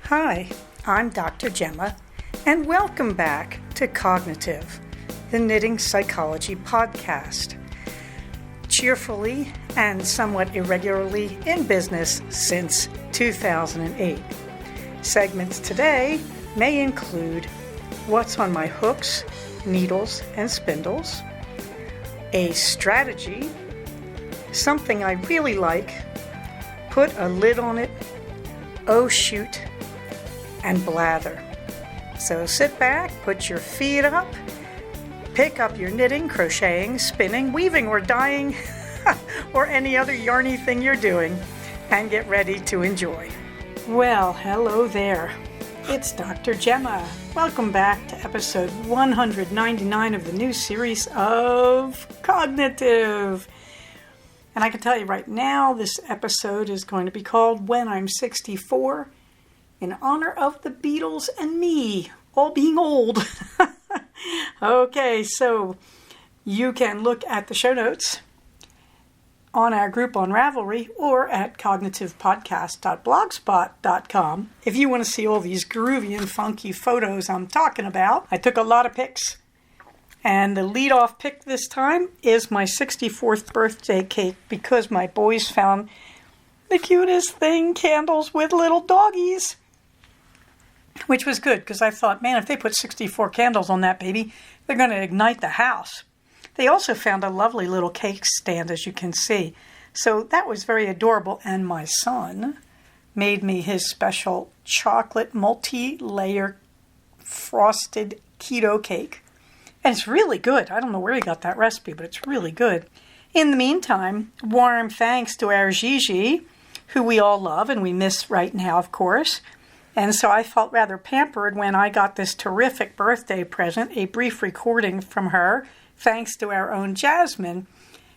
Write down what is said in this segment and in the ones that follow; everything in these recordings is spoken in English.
Hi, I'm Dr. Gemma, and welcome back to Cognitive, the Knitting Psychology podcast. Cheerfully and somewhat irregularly in business since 2008. Segments today may include what's on my hooks, needles, and spindles, a strategy, something I really like, put a lid on it, oh shoot, and blather. So sit back, put your feet up, pick up your knitting, crocheting, spinning, weaving, or dyeing, or any other yarny thing you're doing, and get ready to enjoy. Well, hello there. It's Dr. Gemma. Welcome back to episode 199 of the new series of Cognitive. And I can tell you right now, this episode is going to be called When I'm 64, in honor of the Beatles and me, all being old. Okay, so you can look at the show notes on our group on Ravelry or at cognitivepodcast.blogspot.com if you want to see all these groovy and funky photos I'm talking about. I took a lot of pics, and the lead-off pic this time is my 64th birthday cake because my boys found the cutest thing, candles with little doggies. Which was good, because I thought, man, if they put 64 candles on that baby, they're going to ignite the house. They also found a lovely little cake stand, as you can see. So that was very adorable. And my son made me his special chocolate multi-layer frosted keto cake. And it's really good. I don't know where he got that recipe, but it's really good. In the meantime, warm thanks to our Gigi, who we all love and we miss right now, of course. And so I felt rather pampered when I got this terrific birthday present, a brief recording from her, thanks to our own Jasmine,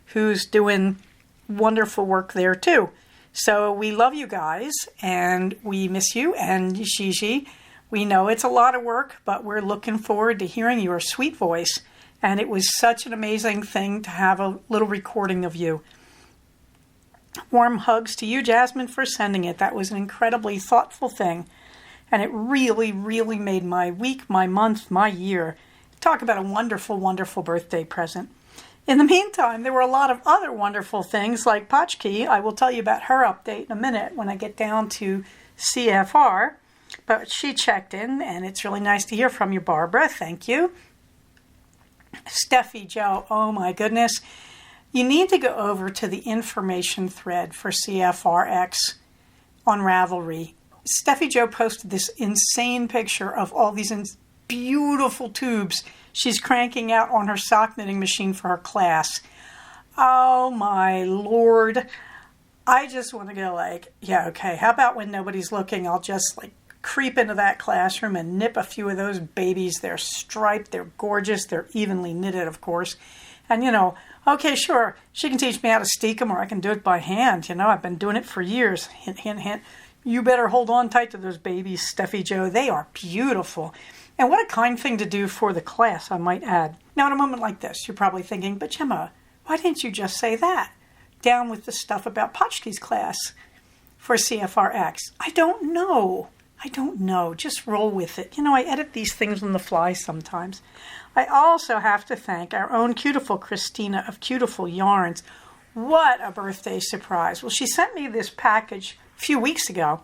who's doing wonderful work there too. So we love you guys, and we miss you, and Gigi. We know it's a lot of work, but we're looking forward to hearing your sweet voice. And it was such an amazing thing to have a little recording of you. Warm hugs to you, Jasmine, for sending it. That was an incredibly thoughtful thing. And it really, really made my week, my month, my year. Talk about a wonderful, wonderful birthday present. In the meantime, there were a lot of other wonderful things like Potchkey. I will tell you about her update in a minute when I get down to CFR. But she checked in, and it's really nice to hear from you, Barbara. Thank you. Steffi Joe, oh my goodness. You need to go over to the information thread for CFRX on Ravelry. Steffi Joe posted this insane picture of all these beautiful tubes she's cranking out on her sock knitting machine for her class. Oh my Lord. I just want to go like, yeah, okay, how about when nobody's looking, I'll just like creep into that classroom and nip a few of those babies. They're striped, they're gorgeous, they're evenly knitted, of course. And, okay, sure, she can teach me how to steek them, or I can do it by hand. I've been doing it for years. Hint, hint, hint. You better hold on tight to those babies, Steffi Joe. They are beautiful. And what a kind thing to do for the class, I might add. Now, in a moment like this, you're probably thinking, but Gemma, why didn't you just say that? Down with the stuff about Potchkey's class for CFRX. I don't know. Just roll with it. I edit these things on the fly sometimes. I also have to thank our own Cutiful Christina of Cutiful Yarns. What a birthday surprise. Well, she sent me this package a few weeks ago,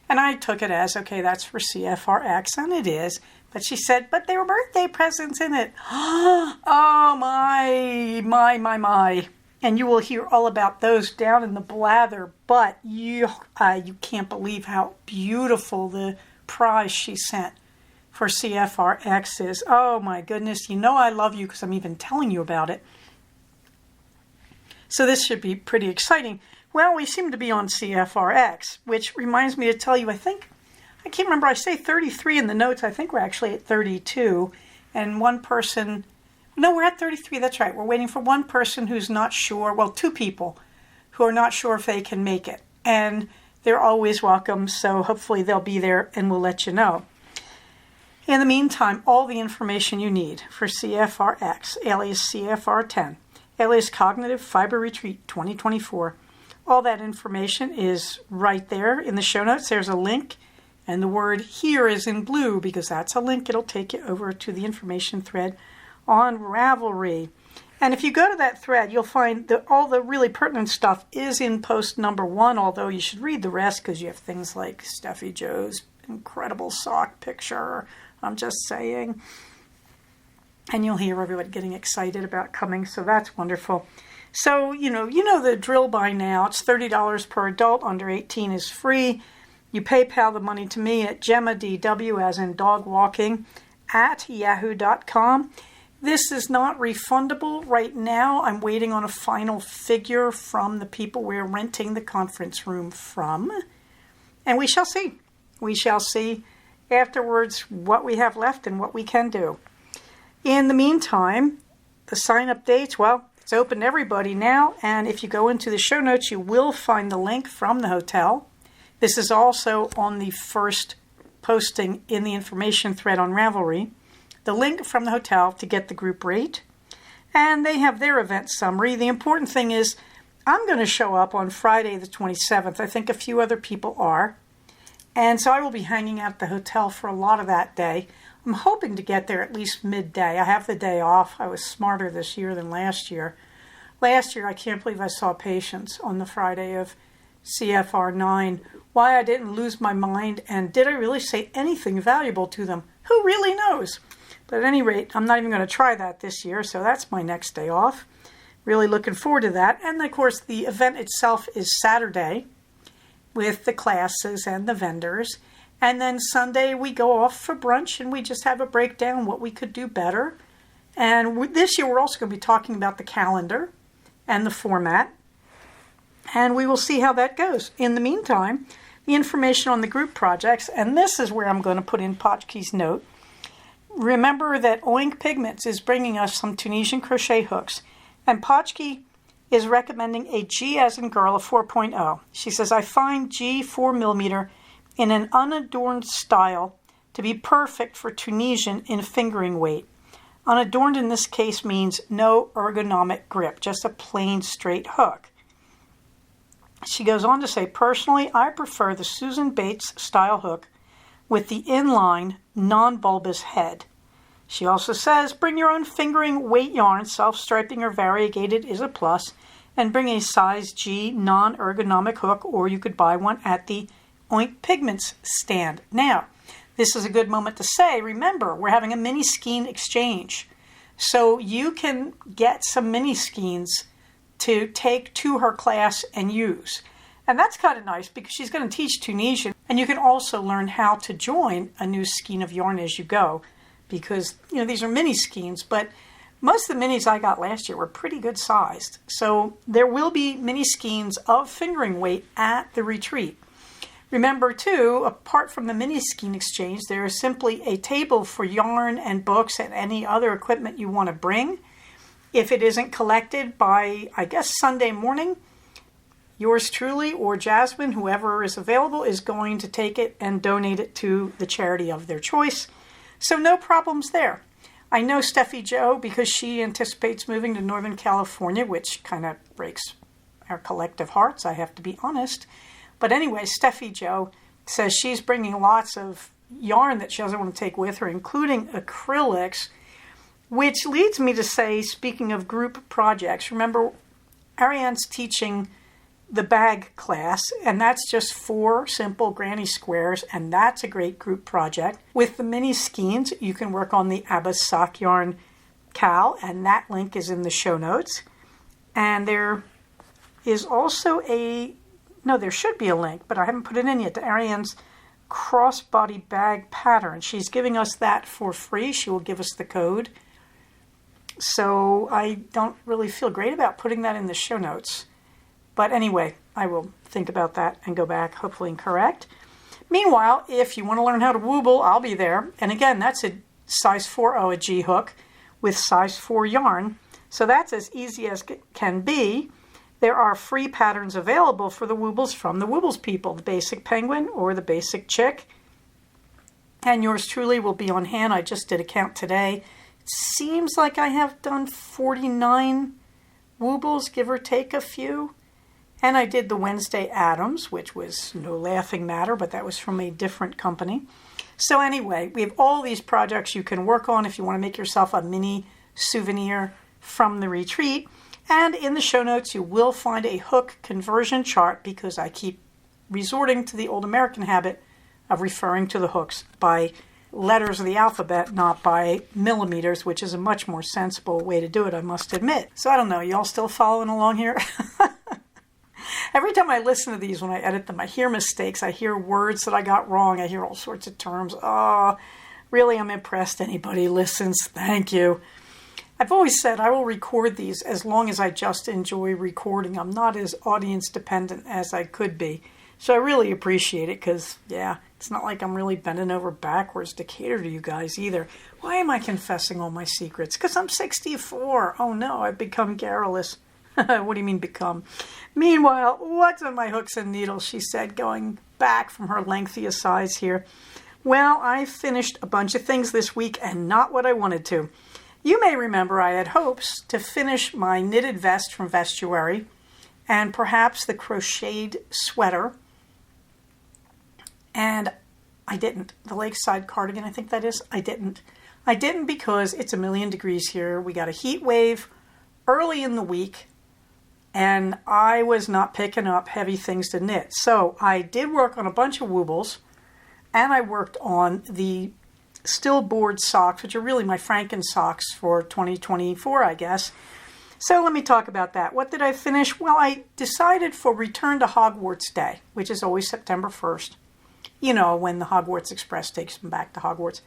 and I took it as, okay, that's for CFRX, and it is. But she said, but there were birthday presents in it. Oh, my. And you will hear all about those down in the blather, but you can't believe how beautiful the prize she sent for CFRX is. Oh my goodness, I love you because I'm even telling you about it. So this should be pretty exciting. Well, we seem to be on CFRX, which reminds me to tell you, I can't remember, I say 33 in the notes, I think we're actually at 32, and one person, no, we're at 33, that's right, we're waiting for one person who's not sure, well, two people who are not sure if they can make it, and they're always welcome, so hopefully they'll be there and we'll let you know. In the meantime, all the information you need for CFRX, alias CFR10, alias Cognitive Fiber Retreat 2024, all that information is right there in the show notes. There's a link And the word here is in blue because that's a link. It'll take you over to the information thread on Ravelry. And if you go to that thread, you'll find that all the really pertinent stuff is in post number 1, although you should read the rest because you have things like Steffi Joe's incredible sock picture. I'm just saying. And you'll hear everybody getting excited about coming, so that's wonderful. So, you know the drill by now. It's $30 per adult. Under 18 is free. You PayPal the money to me at GemmaDW, as in dog walking, at yahoo.com. This is not refundable right now. I'm waiting on a final figure from the people we're renting the conference room from. And we shall see. We shall see afterwards what we have left and what we can do. In the meantime, the sign-up dates, well, it's open to everybody now. And if you go into the show notes, you will find the link from the hotel. This is also on the first posting in the information thread on Ravelry. The link from the hotel to get the group rate. And they have their event summary. The important thing is I'm going to show up on Friday the 27th. I think a few other people are. And so I will be hanging out at the hotel for a lot of that day. I'm hoping to get there at least midday. I have the day off. I was smarter this year than last year. Last year, I can't believe I saw patients on the Friday of CFR 9. Why I didn't lose my mind, and did I really say anything valuable to them? Who really knows? But at any rate, I'm not even going to try that this year, so that's my next day off. Really looking forward to that. And of course, the event itself is Saturday with the classes and the vendors. And then Sunday, we go off for brunch and we just have a breakdown what we could do better. And this year, we're also going to be talking about the calendar and the format. And we will see how that goes. In the meantime, the information on the group projects, and this is where I'm going to put in Potchke's note. Remember that Oink Pigments is bringing us some Tunisian crochet hooks, and Potchke is recommending a G as in girl, a 4.0. She says, I find G 4mm in an unadorned style to be perfect for Tunisian in fingering weight. Unadorned in this case means no ergonomic grip, just a plain straight hook. She goes on to say, personally, I prefer the Susan Bates style hook with the inline, non-bulbous head. She also says, bring your own fingering weight yarn, self-striping or variegated is a plus, and bring a size G non-ergonomic hook, or you could buy one at the Oink Pigments stand. Now, this is a good moment to say, remember, we're having a mini skein exchange. So you can get some mini skeins to take to her class and use. And that's kind of nice because she's going to teach Tunisian, and you can also learn how to join a new skein of yarn as you go, because these are mini skeins, but most of the minis I got last year were pretty good sized. So there will be mini skeins of fingering weight at the retreat. Remember too, apart from the mini skein exchange, there is simply a table for yarn and books and any other equipment you want to bring. If it isn't collected by, I guess, Sunday morning, yours truly or Jasmine, whoever is available, is going to take it and donate it to the charity of their choice. So no problems there. I know Steffi Joe, because she anticipates moving to Northern California, which kind of breaks our collective hearts, I have to be honest. But anyway, Steffi Joe says she's bringing lots of yarn that she doesn't want to take with her, including acrylics, which leads me to say, speaking of group projects, remember Ariane's teaching the bag class, and that's just 4 simple granny squares, and that's a great group project. With the mini skeins, you can work on the Abbas sock yarn cowl, and that link is in the show notes. And there is also there should be a link, but I haven't put it in yet, to Ariane's crossbody bag pattern. She's giving us that for free. She will give us the code. So I don't really feel great about putting that in the show notes. But anyway, I will think about that and go back, hopefully and correct. Meanwhile, if you want to learn how to wooble, I'll be there. And again, that's a size 4.0 a G hook with size 4 yarn. So that's as easy as can be. There are free patterns available for the woobles from the Woobles people, the basic penguin or the basic chick. And yours truly will be on hand. I just did a count today. It seems like I have done 49 woobles, give or take a few. And I did the Wednesday Addams, which was no laughing matter, but that was from a different company. So anyway, we have all these projects you can work on if you want to make yourself a mini souvenir from the retreat. And in the show notes, you will find a hook conversion chart because I keep resorting to the old American habit of referring to the hooks by letters of the alphabet, not by millimeters, which is a much more sensible way to do it, I must admit. So I don't know, y'all still following along here? Every time I listen to these when I edit them, I hear mistakes. I hear words that I got wrong. I hear all sorts of terms. Oh, really, I'm impressed anybody listens. Thank you. I've always said I will record these as long as I just enjoy recording. I'm not as audience dependent as I could be. So I really appreciate it because, yeah, it's not like I'm really bending over backwards to cater to you guys either. Why am I confessing all my secrets? Because I'm 64. Oh no, I've become garrulous. What do you mean become? Meanwhile, what's on my hooks and needles, she said, going back from her lengthy asides here. Well, I finished a bunch of things this week and not what I wanted to. You may remember I had hopes to finish my knitted vest from Vestuary and perhaps the crocheted sweater. And I didn't. The lakeside cardigan, I think that is. I didn't. I didn't because it's 1,000,000 degrees here. We got a heat wave early in the week. And I was not picking up heavy things to knit. So I did work on a bunch of woobles, and I worked on the still board socks, which are really my Franken socks for 2024, I guess. So let me talk about that. What did I finish? Well, I decided for Return to Hogwarts Day, which is always September 1st. You know, when the Hogwarts Express takes them back to Hogwarts.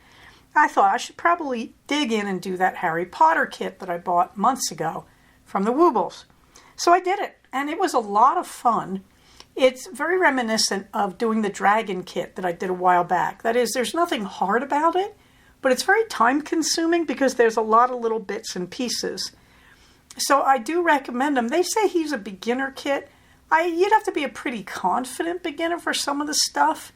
I thought I should probably dig in and do that Harry Potter kit that I bought months ago from the Woobles. So I did it, and it was a lot of fun. It's very reminiscent of doing the dragon kit that I did a while back. That is, there's nothing hard about it, but it's very time-consuming because there's a lot of little bits and pieces. So I do recommend them. They say he's a beginner kit. You'd have to be a pretty confident beginner for some of the stuff,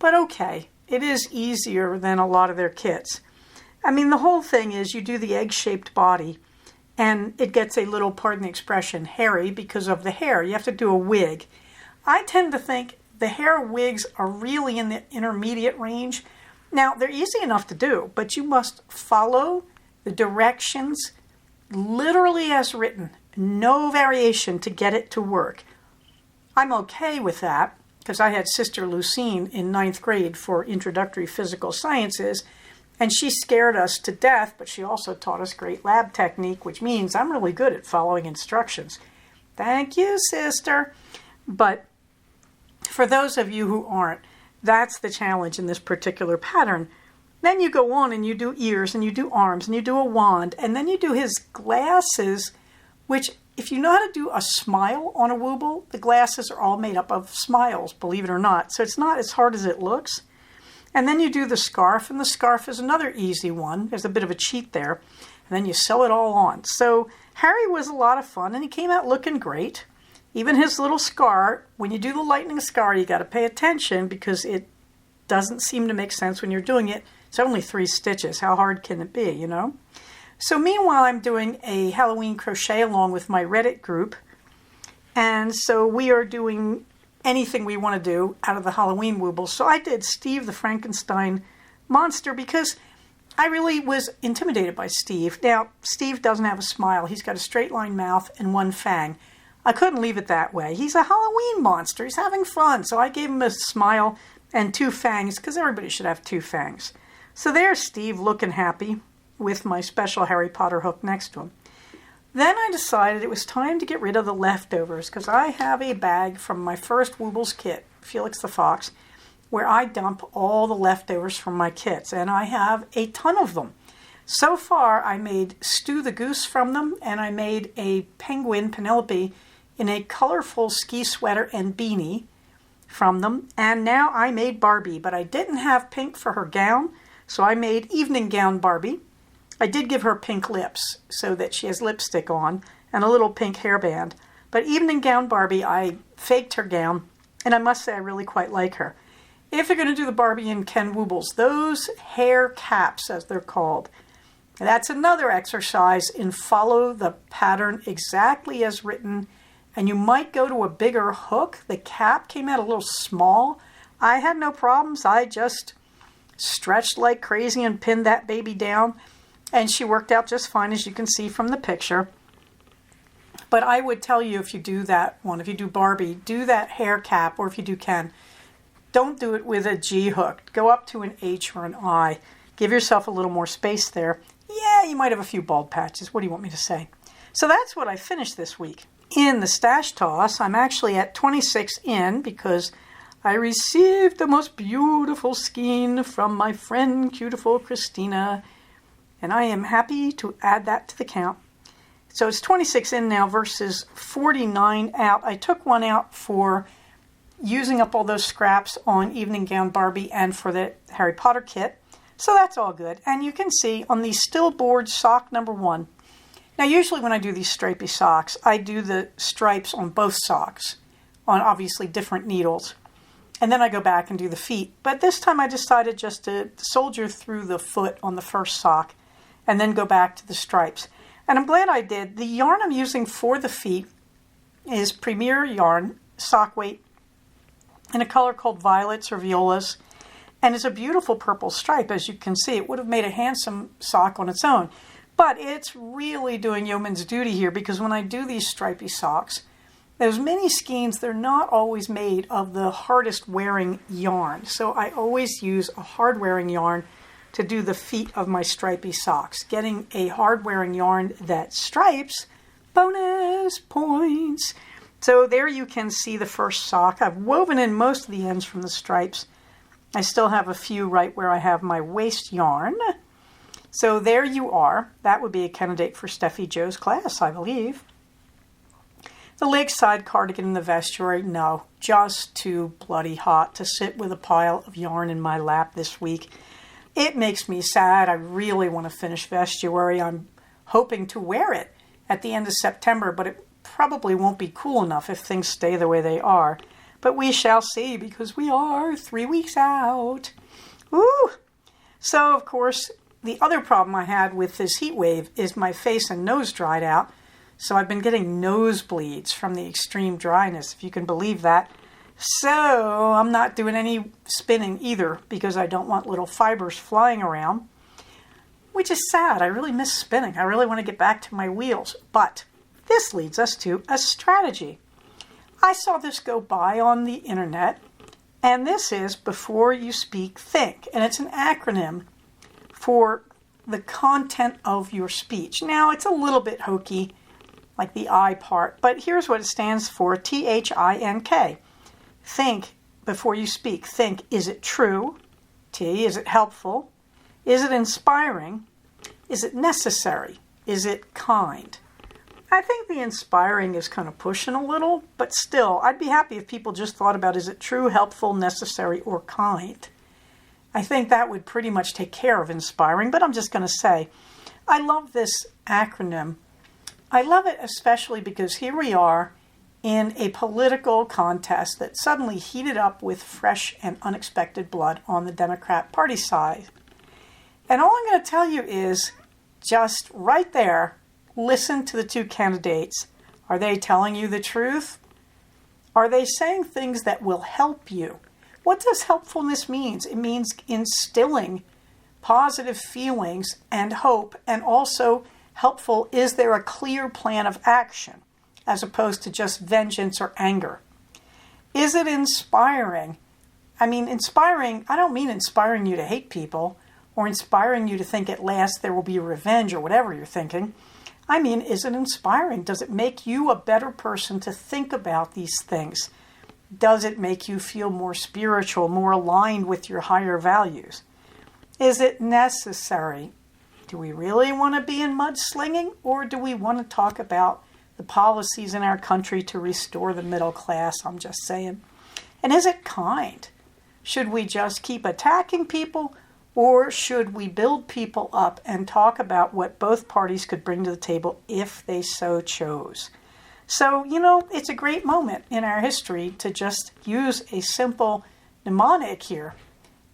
but okay, it is easier than a lot of their kits. I mean, the whole thing is you do the egg-shaped body, and it gets a little, pardon the expression, hairy because of the hair. You have to do a wig. I tend to think the hair wigs are really in the intermediate range. Now, they're easy enough to do, but you must follow the directions literally as written. No variation to get it to work. I'm okay with that because I had Sister Lucine in 9th grade for introductory physical sciences, and she scared us to death, but she also taught us great lab technique, which means I'm really good at following instructions. Thank you, sister. But for those of you who aren't, that's the challenge in this particular pattern. Then you go on and you do ears and you do arms and you do a wand, and then you do his glasses, which if you know how to do a smile on a wooble, the glasses are all made up of smiles, believe it or not. So it's not as hard as it looks. And then you do the scarf, and the scarf is another easy one. There's a bit of a cheat there. And then you sew it all on. So Harry was a lot of fun, and he came out looking great. Even his little scar, when you do the lightning scar, you got to pay attention because it doesn't seem to make sense when you're doing it. It's only 3 stitches. How hard can it be, you know? So meanwhile, I'm doing a Halloween crochet along with my Reddit group. And so we are doing anything we want to do out of the Halloween woobles. So I did Steve the Frankenstein monster because I really was intimidated by Steve. Now, Steve doesn't have a smile. He's got a straight line mouth and 1 fang. I couldn't leave it that way. He's a Halloween monster. He's having fun. So I gave him a smile and 2 fangs because everybody should have 2 fangs. So there's Steve looking happy with my special Harry Potter hook next to him. Then I decided it was time to get rid of the leftovers because I have a bag from my first Woobles kit, Felix the Fox, where I dump all the leftovers from my kits, and I have a ton of them. So far, I made Stu the Goose from them, and I made a penguin, Penelope, in a colorful ski sweater and beanie from them, and now I made Barbie, but I didn't have pink for her gown, so I made evening gown Barbie. I did give her pink lips so that she has lipstick on and a little pink hairband. But evening gown Barbie, I faked her gown, and I must say I really quite like her. If you're going to do the Barbie and Ken Woobles, those hair caps, as they're called, that's another exercise in follow the pattern exactly as written and you might go to a bigger hook. The cap came out a little small. I had no problems. I just stretched like crazy and pinned that baby down, and she worked out just fine, as you can see from the picture. But I would tell you, if you do that one, if you do Barbie, do that hair cap, or if you do Ken, don't do it with a G hook. Go up to an H or an I. Give yourself a little more space there. Yeah, you might have a few bald patches. What do you want me to say? So that's what I finished this week. In the stash toss, I'm actually at 26 in because I received the most beautiful skein from my friend, Beautiful Christina, and I am happy to add that to the count. So it's 26 in now versus 49 out. I took one out for using up all those scraps on Evening Gown Barbie and for the Harry Potter kit. So that's all good. And you can see on the Stillboard sock number 1. Now usually when I do these stripy socks, I do the stripes on both socks on obviously different needles. And then I go back and do the feet. But this time I decided just to soldier through the foot on the first sock and then go back to the stripes. And I'm glad I did. The yarn I'm using for the feet is Premier Yarn, sock weight, in a color called Violets or Violas. And it's a beautiful purple stripe, as you can see. It would have made a handsome sock on its own. But it's really doing yeoman's duty here, because when I do these stripy socks, those mini skeins, they're not always made of the hardest wearing yarn. So I always use a hard wearing yarn to do the feet of my stripy socks. Getting a hard wearing yarn that stripes, bonus points. So there you can see the first sock. I've woven in most of the ends from the stripes. I still have a few right where I have my waist yarn. So there you are. That would be a candidate for Steffi Jo's class, I believe. The lakeside cardigan in the vestiary, no, just too bloody hot to sit with a pile of yarn in my lap this week. It makes me sad. I really want to finish vestiary. I'm hoping to wear it at the end of September, but it probably won't be cool enough if things stay the way they are. But we shall see, because we are 3 weeks out. Woo! So, of course, the other problem I had with this heat wave is my face and nose dried out. So I've been getting nosebleeds from the extreme dryness, if you can believe that. So I'm not doing any spinning either, because I don't want little fibers flying around, which is sad. I really miss spinning. I really want to get back to my wheels. But this leads us to a strategy. I saw this go by on the internet, and this is Before You Speak, Think. And it's an acronym for the content of your speech. Now, it's a little bit hokey, like the I part, but here's what it stands for, THINK. Think before you speak. Think, is it true? T, is it helpful? Is it inspiring? Is it necessary? Is it kind? I think the inspiring is kind of pushing a little, but still, I'd be happy if people just thought about, is it true, helpful, necessary, or kind? I think that would pretty much take care of inspiring, but I'm just going to say, I love this acronym. I love it especially because here we are in a political contest that suddenly heated up with fresh and unexpected blood on the Democrat Party side. And all I'm going to tell you is, just right there, listen to the two candidates. Are they telling you the truth? Are they saying things that will help you? What does helpfulness mean? It means instilling positive feelings and hope, and also helpful, is there a clear plan of action as opposed to just vengeance or anger? Is it inspiring? I mean, inspiring, I don't mean inspiring you to hate people or inspiring you to think at last there will be revenge or whatever you're thinking. I mean, is it inspiring? Does it make you a better person to think about these things? Does it make you feel more spiritual, more aligned with your higher values? Is it necessary? Do we really want to be in mudslinging, or do we want to talk about the policies in our country to restore the middle class? I'm just saying. And is it kind? Should we just keep attacking people, or should we build people up and talk about what both parties could bring to the table if they so chose? So, it's a great moment in our history to just use a simple mnemonic here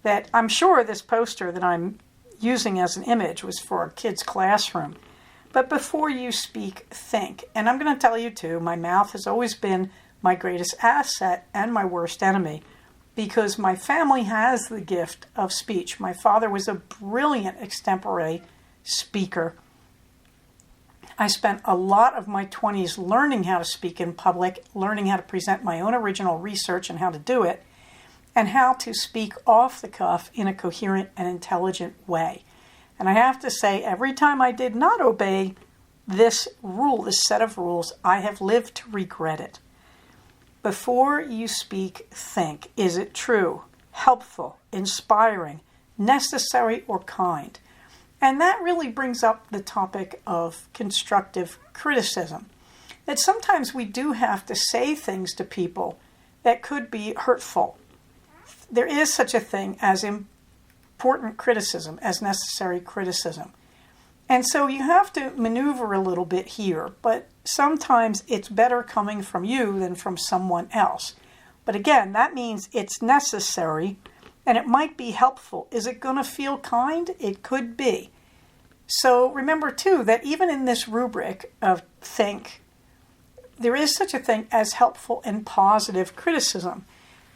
that I'm sure this poster that I'm using as an image was for a kid's classroom. But before you speak, think. And I'm going to tell you too, my mouth has always been my greatest asset and my worst enemy, because my family has the gift of speech. My father was a brilliant extempore speaker. I spent a lot of my 20s learning how to speak in public, learning how to present my own original research and how to do it, and how to speak off the cuff in a coherent and intelligent way. And I have to say, every time I did not obey this rule, this set of rules, I have lived to regret it. Before you speak, think. Is it true, helpful, inspiring, necessary, or kind? And that really brings up the topic of constructive criticism. That sometimes we do have to say things to people that could be hurtful. There is such a thing as important criticism, as necessary criticism. And so you have to maneuver a little bit here, but sometimes it's better coming from you than from someone else. But again, that means it's necessary and it might be helpful. Is it going to feel kind? It could be. So remember too that even in this rubric of think, there is such a thing as helpful and positive criticism.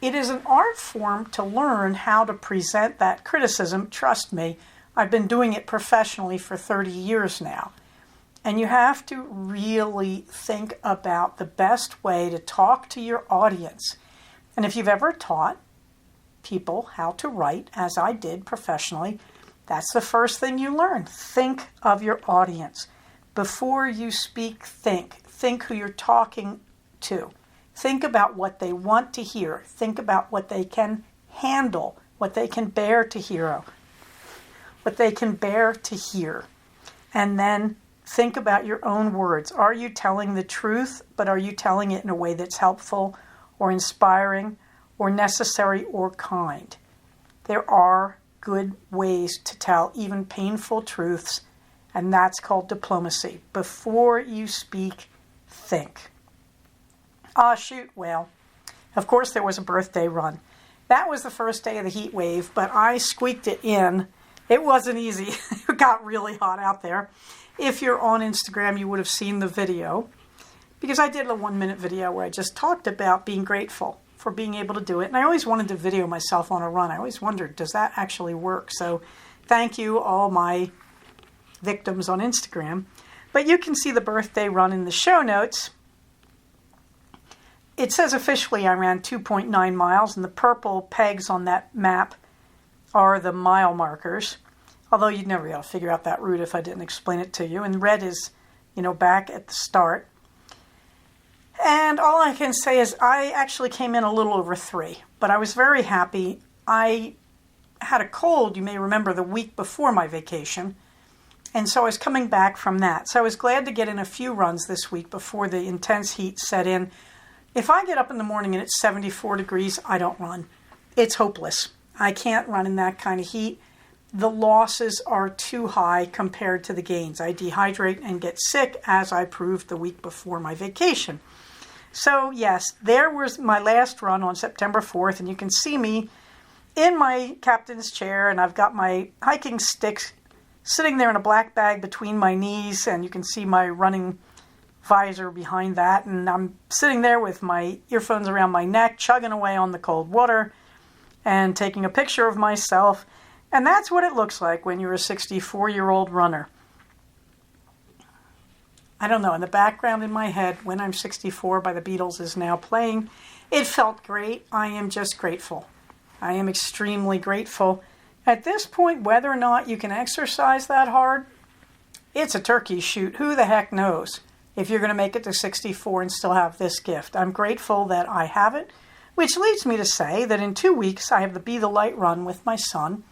It is an art form to learn how to present that criticism. Trust me, I've been doing it professionally for 30 years now. And you have to really think about the best way to talk to your audience. And if you've ever taught people how to write, as I did professionally, that's the first thing you learn. Think of your audience. Before you speak, think. Think who you're talking to. Think about what they want to hear. Think about what they can handle, what they can bear to hear. And then think about your own words. Are you telling the truth, but are you telling it in a way that's helpful or inspiring or necessary or kind? There are good ways to tell even painful truths, and that's called diplomacy. Before you speak, think. Well, of course there was a birthday run. That was the first day of the heat wave, but I squeaked it in. It wasn't easy. It got really hot out there. If you're on Instagram, you would have seen the video, because I did a 1-minute video where I just talked about being grateful for being able to do it. And I always wanted to video myself on a run. I always wondered, does that actually work? So thank you, all my victims on Instagram. But you can see the birthday run in the show notes. It says officially I ran 2.9 miles, and the purple pegs on that map are the mile markers. Although you'd never be able to figure out that route if I didn't explain it to you. And red is, back at the start. And all I can say is I actually came in a little over 3, but I was very happy. I had a cold, you may remember, the week before my vacation. And so I was coming back from that. So I was glad to get in a few runs this week before the intense heat set in. If I get up in the morning and it's 74 degrees, I don't run. It's hopeless. I can't run in that kind of heat. The losses are too high compared to the gains. I dehydrate and get sick, as I proved the week before my vacation. So yes, there was my last run on September 4th, and you can see me in my captain's chair, and I've got my hiking sticks sitting there in a black bag between my knees, and you can see my running visor behind that, and I'm sitting there with my earphones around my neck, chugging away on the cold water and taking a picture of myself. And that's what it looks like when you're a 64-year-old runner. I don't know, in the background in my head, When I'm 64 by the Beatles is now playing. It felt great. I am just grateful. I am extremely grateful. At this point, whether or not you can exercise that hard, it's a turkey shoot. Who the heck knows if you're going to make it to 64 and still have this gift. I'm grateful that I have it, which leads me to say that in 2 weeks I have the Be the Light run with my son.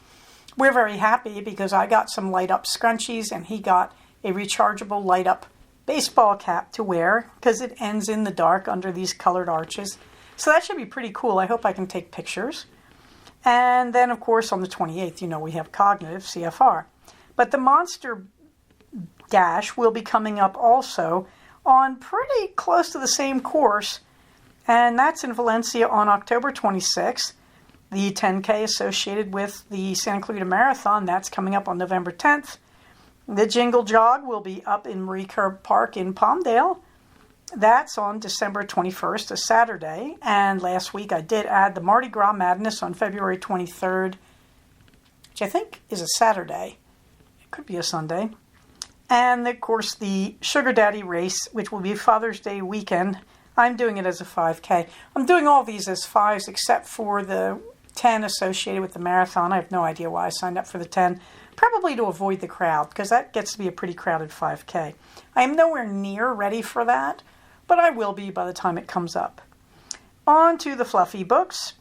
We're very happy because I got some light up scrunchies and he got a rechargeable light up baseball cap to wear because it ends in the dark under these colored arches. So that should be pretty cool. I hope I can take pictures. And then, of course, on the 28th, we have Cognitive CFR. But the Monster Dash will be coming up also on pretty close to the same course, and that's in Valencia on October 26th. The 10K associated with the Santa Clarita Marathon, that's coming up on November 10th. The Jingle Jog will be up in Marie Kerr Park in Palmdale. That's on December 21st, a Saturday. And last week I did add the Mardi Gras Madness on February 23rd, which I think is a Saturday. It could be a Sunday. And, of course, the Sugar Daddy Race, which will be Father's Day weekend. I'm doing it as a 5K. I'm doing all these as 5s except for the 10 associated with the marathon. I have no idea why I signed up for the 10. Probably to avoid the crowd, because that gets to be a pretty crowded 5K. I am nowhere near ready for that, but I will be by the time it comes up. On to the fluffy books.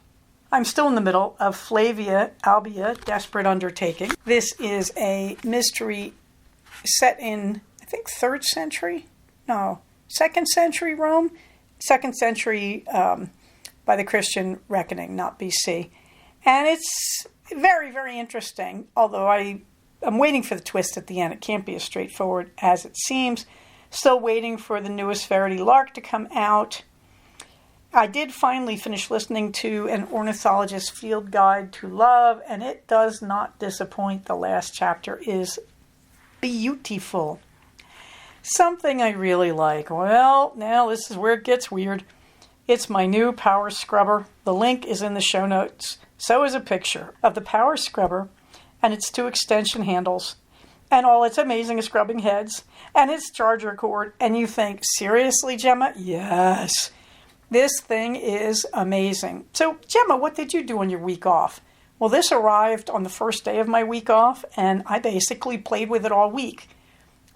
I'm still in the middle of Flavia Albia, Desperate Undertaking. This is a mystery set in, I think, 3rd century? No, 2nd century Rome? 2nd century by the Christian reckoning, not BC. And it's very, very interesting, although I'm waiting for the twist at the end. It can't be as straightforward as it seems. Still waiting for the newest Verity Lark to come out. I did finally finish listening to An Ornithologist's Field Guide to Love, and it does not disappoint. The last chapter is beautiful. Something I really like. Well, now this is where it gets weird. It's my new Power Scrubber. The link is in the show notes. So is a picture of the Power Scrubber and its 2 extension handles and all its amazing scrubbing heads and its charger cord. And you think, seriously, Gemma? Yes. This thing is amazing. So, Gemma, what did you do on your week off? Well, this arrived on the first day of my week off, and I basically played with it all week,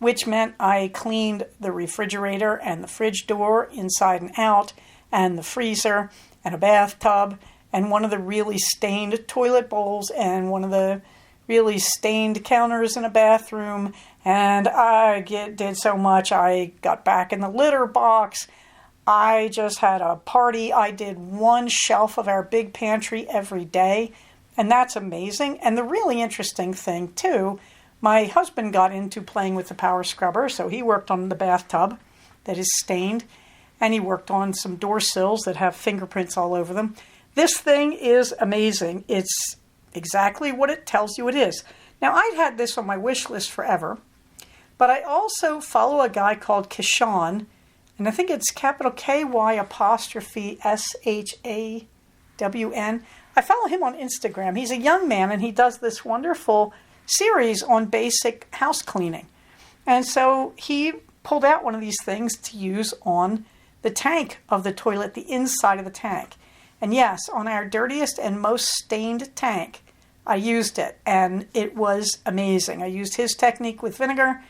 which meant I cleaned the refrigerator and the fridge door inside and out, and the freezer, and a bathtub, and one of the really stained toilet bowls, and one of the really stained counters in a bathroom, and I did so much. I got back in the litter box. I just had a party. I did one shelf of our big pantry every day, and that's amazing. And the really interesting thing, too, my husband got into playing with the Power Scrubber, so he worked on the bathtub that is stained, and he worked on some door sills that have fingerprints all over them. This thing is amazing. It's exactly what it tells you it is. Now, I'd had this on my wish list forever, but I also follow a guy called Kishan, and I think it's capital K-Y apostrophe S-H-A-W-N. I follow him on Instagram. He's a young man, and he does this wonderful series on basic house cleaning. And so he pulled out one of these things to use on the tank of the toilet, the inside of the tank. And yes, on our dirtiest and most stained tank, I used it, and it was amazing. I used his technique with vinegar,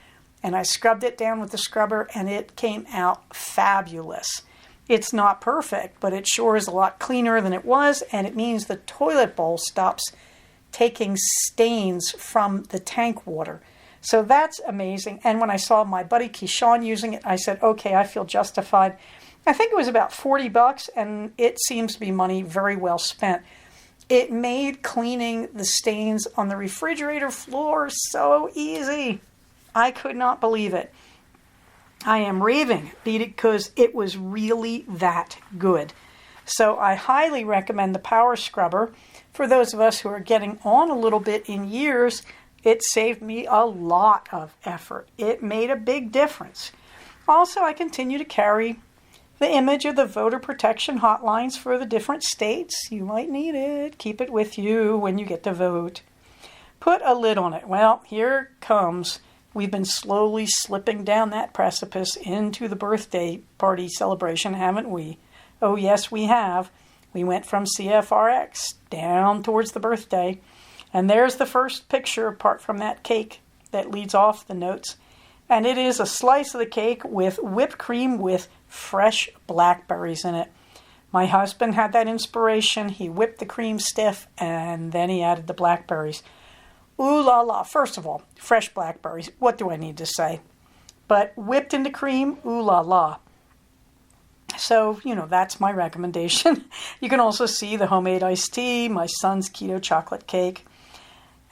and I scrubbed it down with the scrubber, and it came out fabulous. It's not perfect, but it sure is a lot cleaner than it was, and it means the toilet bowl stops taking stains from the tank water. So that's amazing. And when I saw my buddy Kishan using it, I said, okay, I feel justified. I think it was about $40, and it seems to be money very well spent. It made cleaning the stains on the refrigerator floor so easy. I could not believe it. I am raving because it was really that good. So I highly recommend the Power Scrubber. For those of us who are getting on a little bit in years, it saved me a lot of effort. It made a big difference. Also, I continue to carry the image of the voter protection hotlines for the different states. You might need it. Keep it with you when you get to vote. Put a lid on it. Well, here it comes. We've been slowly slipping down that precipice into the birthday party celebration, haven't we? Oh, yes, we have. We went from CFRX down towards the birthday. And there's the first picture apart from that cake that leads off the notes. And it is a slice of the cake with whipped cream with fresh blackberries in it. My husband had that inspiration. He whipped the cream stiff and then he added the blackberries. Ooh la la. First of all, fresh blackberries. What do I need to say? But whipped into cream, ooh la la. So, that's my recommendation. You can also see the homemade iced tea, my son's keto chocolate cake.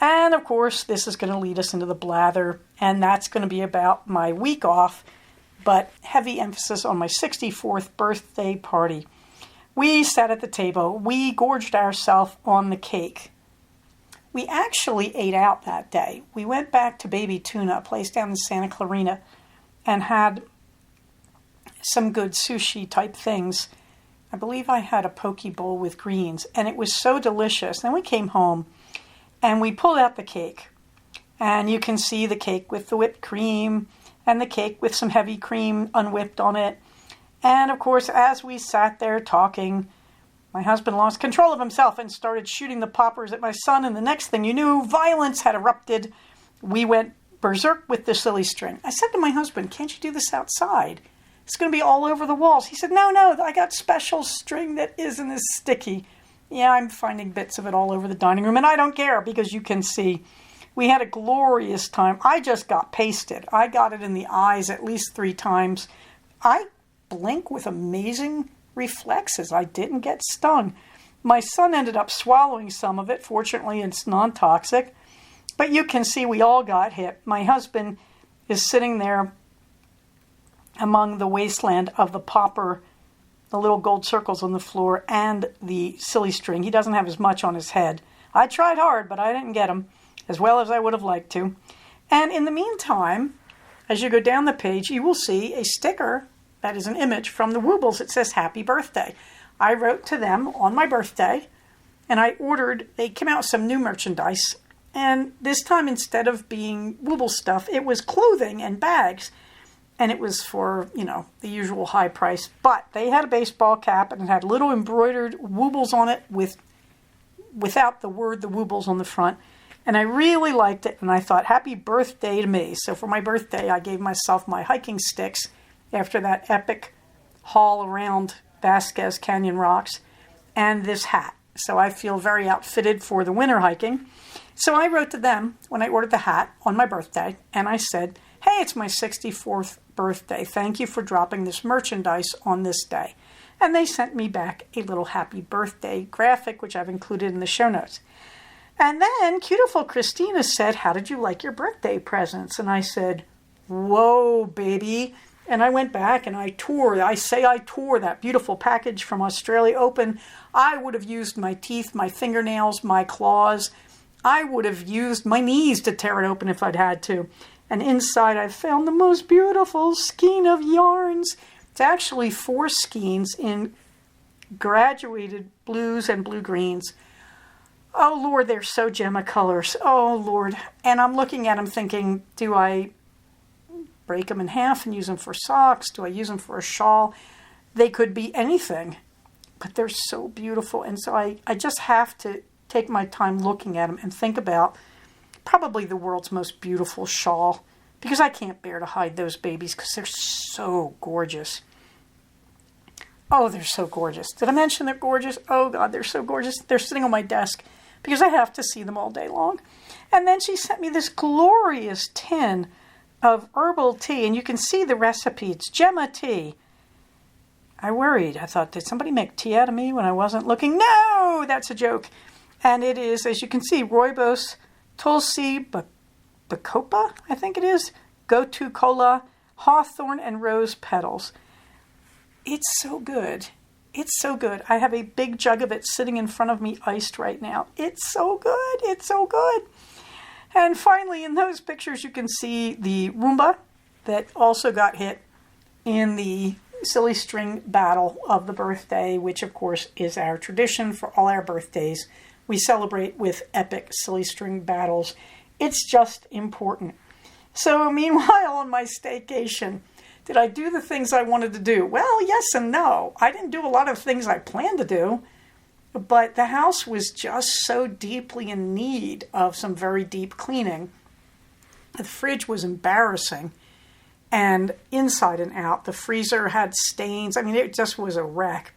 And, of course, this is going to lead us into the blather. And that's going to be about my week off, but heavy emphasis on my 64th birthday party. We sat at the table. We gorged ourselves on the cake. We actually ate out that day. We went back to Baby Tuna, a place down in Santa Clarita, and had some good sushi type things. I believe I had a poke bowl with greens, and it was so delicious. Then we came home, and we pulled out the cake. And you can see the cake with the whipped cream, and the cake with some heavy cream unwhipped on it. And of course, as we sat there talking, my husband lost control of himself and started shooting the poppers at my son. And the next thing you knew, violence had erupted. We went berserk with the silly string. I said to my husband, can't you do this outside? It's going to be all over the walls. He said, no, I got special string that isn't as sticky. Yeah, I'm finding bits of it all over the dining room, and I don't care because you can see we had a glorious time. I just got pasted. I got it in the eyes at least 3 times. I blink with amazing reflexes. I didn't get stung. My son ended up swallowing some of it. Fortunately, it's non-toxic. But you can see we all got hit. My husband is sitting there among the wasteland of the popper, the little gold circles on the floor, and the silly string. He doesn't have as much on his head. I tried hard, but I didn't get him as well as I would have liked to. And in the meantime, as you go down the page, you will see a sticker that is an image from the Woobles. It says, Happy Birthday. I wrote to them on my birthday, and they came out with some new merchandise. And this time, instead of being Wooble stuff, it was clothing and bags. And it was for, the usual high price. But they had a baseball cap, and it had little embroidered Woobles on it without the word, the Woobles on the front. And I really liked it, and I thought, happy birthday to me. So for my birthday, I gave myself my hiking sticks after that epic haul around Vasquez Canyon Rocks, and this hat. So I feel very outfitted for the winter hiking. So I wrote to them when I ordered the hat on my birthday, and I said, hey, it's my 64th birthday. Thank you for dropping this merchandise on this day. And they sent me back a little happy birthday graphic, which I've included in the show notes. And then Cutiful Christina said, how did you like your birthday presents? And I said, whoa, baby. And I went back and I tore that beautiful package from Australia open. I would have used my teeth, my fingernails, my claws. I would have used my knees to tear it open if I'd had to. And inside I found the most beautiful skein of yarns. It's actually 4 skeins in graduated blues and blue-greens. Oh, Lord, they're so Gemma colors. Oh, Lord. And I'm looking at them thinking, do I break them in half and use them for socks? Do I use them for a shawl? They could be anything, but they're so beautiful. And so I just have to take my time looking at them and think about probably the world's most beautiful shawl, because I can't bear to hide those babies because they're so gorgeous. Oh, they're so gorgeous. Did I mention they're gorgeous? Oh, God, they're so gorgeous. They're sitting on my desk because I have to see them all day long. And then she sent me this glorious tin of herbal tea, and you can see the recipe. It's Gemma tea. I worried. I thought, did somebody make tea out of me when I wasn't looking? No, that's a joke. And it is, as you can see, Rooibos, Tulsi Bacopa, I think it is, Gotu Kola, Hawthorn, and Rose Petals. It's so good. It's so good. I have a big jug of it sitting in front of me, iced right now. It's so good. It's so good. And finally, in those pictures, you can see the Roomba that also got hit in the silly string battle of the birthday, which, of course, is our tradition for all our birthdays. We celebrate with epic silly string battles. It's just important. So, meanwhile, on my staycation, did I do the things I wanted to do? Well, yes and no. I didn't do a lot of things I planned to do, but the house was just so deeply in need of some very deep cleaning. The fridge was embarrassing, and inside and out. The freezer had stains. I mean, it just was a wreck.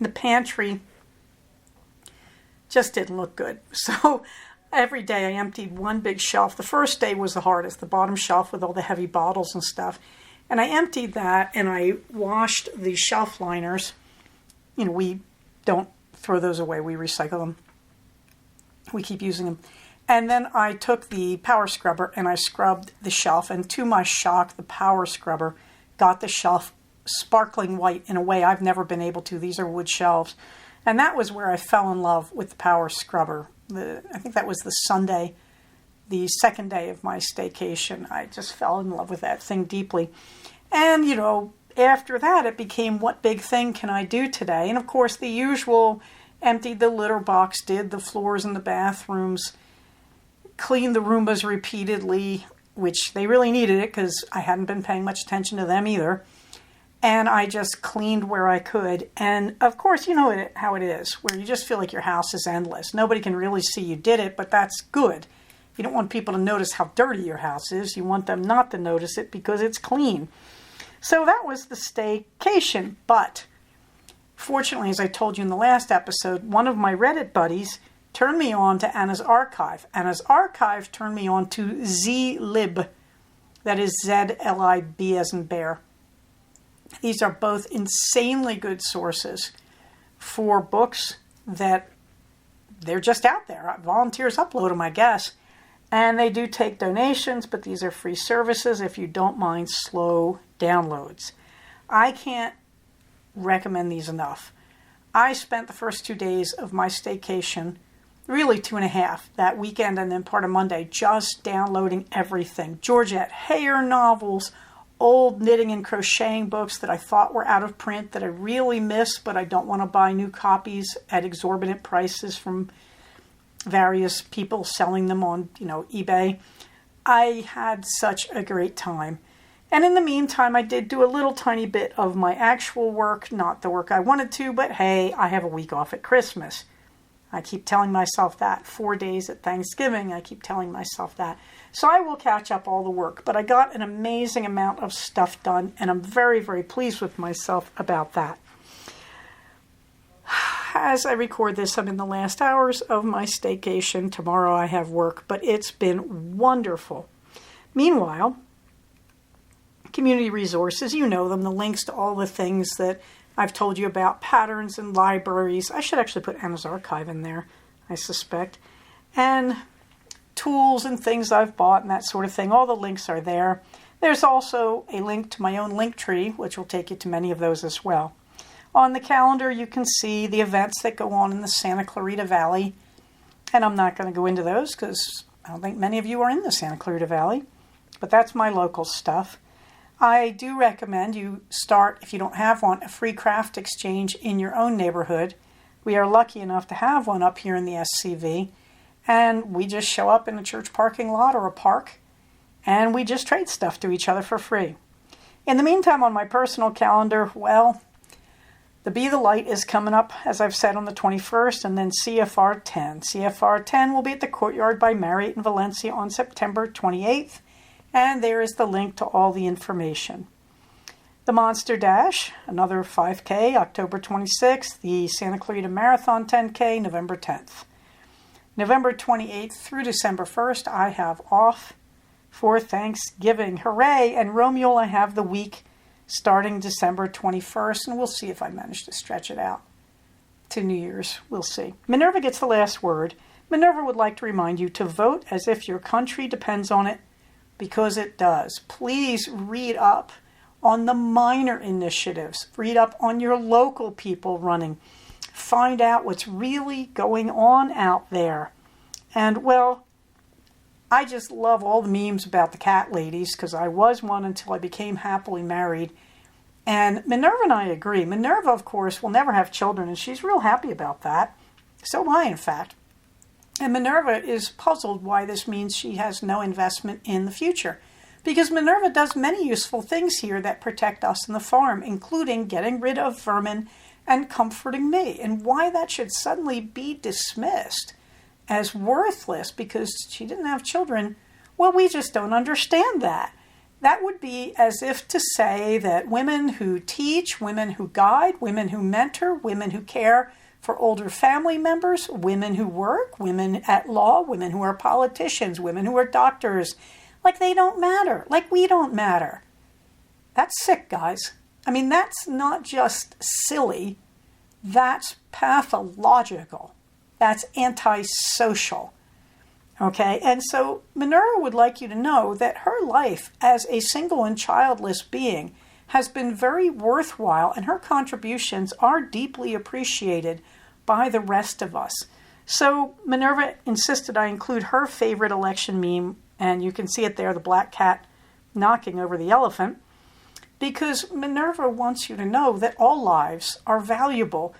The pantry just didn't look good. So every day I emptied one big shelf. The first day was the hardest, the bottom shelf with all the heavy bottles and stuff. And I emptied that, and I washed the shelf liners. You know, we don't throw those away. We recycle them. We keep using them. And then I took the power scrubber, and I scrubbed the shelf. And to my shock, the power scrubber got the shelf sparkling white in a way I've never been able to. These are wood shelves. And that was where I fell in love with the power scrubber. I think that was the Sunday, the second day of my staycation. I just fell in love with that thing deeply. And, after that, it became, what big thing can I do today? And of course, the usual: emptied the litter box, did the floors in the bathrooms, cleaned the Roombas repeatedly, which they really needed it because I hadn't been paying much attention to them either. And I just cleaned where I could. And of course, you know how it is, where you just feel like your house is endless. Nobody can really see you did it, but that's good. You don't want people to notice how dirty your house is. You want them not to notice it because it's clean. So that was the staycation. But fortunately, as I told you in the last episode, one of my Reddit buddies turned me on to Anna's Archive. Anna's Archive turned me on to Zlib. That is Z-L-I-B as in bear. These are both insanely good sources for books that they're just out there. Volunteers upload them, I guess. And they do take donations, but these are free services if you don't mind slow downloads. I can't recommend these enough. I spent the first 2 days of my staycation, really 2.5, that weekend and then part of Monday, just downloading everything. Georgette Heyer novels, old knitting and crocheting books that I thought were out of print that I really miss, but I don't want to buy new copies at exorbitant prices from various people selling them on, eBay. I had such a great time. And in the meantime, I did do a little tiny bit of my actual work, not the work I wanted to, but hey, I have a week off at Christmas. I keep telling myself that. 4 days at Thanksgiving, I keep telling myself that. So I will catch up all the work, but I got an amazing amount of stuff done, and I'm very, very pleased with myself about that. As I record this, I'm in the last hours of my staycation. Tomorrow I have work, but it's been wonderful. Meanwhile, community resources, you know them, the links to all the things that I've told you about, patterns and libraries. I should actually put Anna's Archive in there, I suspect. And tools and things I've bought and that sort of thing. All the links are there. There's also a link to my own Linktree, which will take you to many of those as well. On the calendar, you can see the events that go on in the Santa Clarita Valley. And I'm not going to go into those because I don't think many of you are in the Santa Clarita Valley. But that's my local stuff. I do recommend you start, if you don't have one, a free craft exchange in your own neighborhood. We are lucky enough to have one up here in the SCV. And we just show up in a church parking lot or a park, and we just trade stuff to each other for free. In the meantime, on my personal calendar, well, the Be the Light is coming up, as I've said, on the 21st, and then CFR 10. CFR 10 will be at the Courtyard by Marriott in Valencia on September 28th, and there is the link to all the information. The Monster Dash, another 5K, October 26th. The Santa Clarita Marathon 10K, November 10th. November 28th through December 1st, I have off for Thanksgiving. Hooray! And Romeo, I have the week starting December 21st, and we'll see if I manage to stretch it out to New Year's. We'll see. Minerva gets the last word. Minerva would like to remind you to vote as if your country depends on it, because it does. Please read up on the minor initiatives. Read up on your local people running. Find out what's really going on out there. And, well, I just love all the memes about the cat ladies, because I was one until I became happily married. And Minerva and I agree. Minerva, of course, will never have children, and she's real happy about that. So am I, in fact. And Minerva is puzzled why this means she has no investment in the future. Because Minerva does many useful things here that protect us in the farm, including getting rid of vermin and comforting me. And why that should suddenly be dismissed as worthless because she didn't have children, well, we just don't understand that. That would be as if to say that women who teach, women who guide, women who mentor, women who care for older family members, women who work, women at law, women who are politicians, women who are doctors, like they don't matter, like we don't matter. That's sick, guys. I mean, that's not just silly, that's pathological. That's antisocial. Okay, and so Minerva would like you to know that her life as a single and childless being has been very worthwhile, and her contributions are deeply appreciated by the rest of us. So Minerva insisted I include her favorite election meme, and you can see it there, the black cat knocking over the elephant, because Minerva wants you to know that all lives are valuable.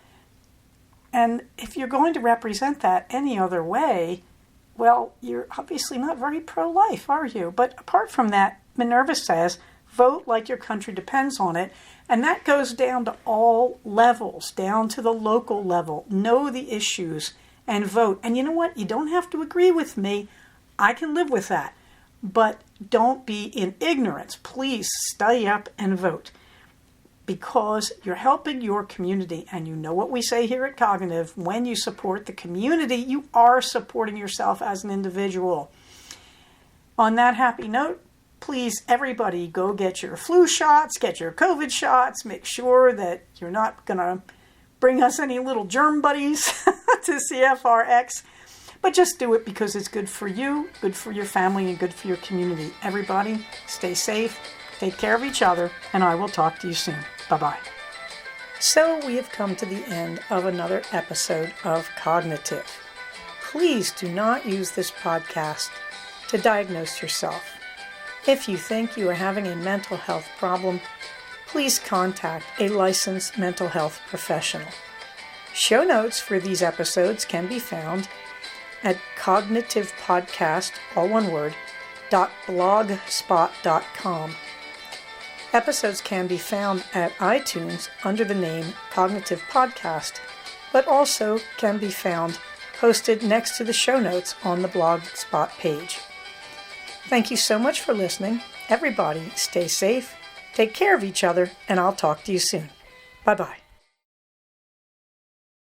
And if you're going to represent that any other way, well, you're obviously not very pro-life, are you? But apart from that, Minerva says, vote like your country depends on it. And that goes down to all levels, down to the local level. Know the issues and vote. And you know what? You don't have to agree with me. I can live with that. But don't be in ignorance. Please study up and vote, because you're helping your community. And you know what we say here at Cognitive: when you support the community, you are supporting yourself as an individual. On that happy note, please, everybody, go get your flu shots, get your COVID shots. Make sure that you're not going to bring us any little germ buddies to CFRX. But just do it because it's good for you, good for your family, and good for your community. Everybody, stay safe, take care of each other, and I will talk to you soon. Bye-bye. So we have come to the end of another episode of Cognitive. Please do not use this podcast to diagnose yourself. If you think you are having a mental health problem, please contact a licensed mental health professional. Show notes for these episodes can be found at cognitivepodcast, all one word, .blogspot.com. Episodes can be found at iTunes under the name Cognitive Podcast, but also can be found posted next to the show notes on the Blogspot page. Thank you so much for listening. Everybody, stay safe, take care of each other, and I'll talk to you soon. Bye-bye.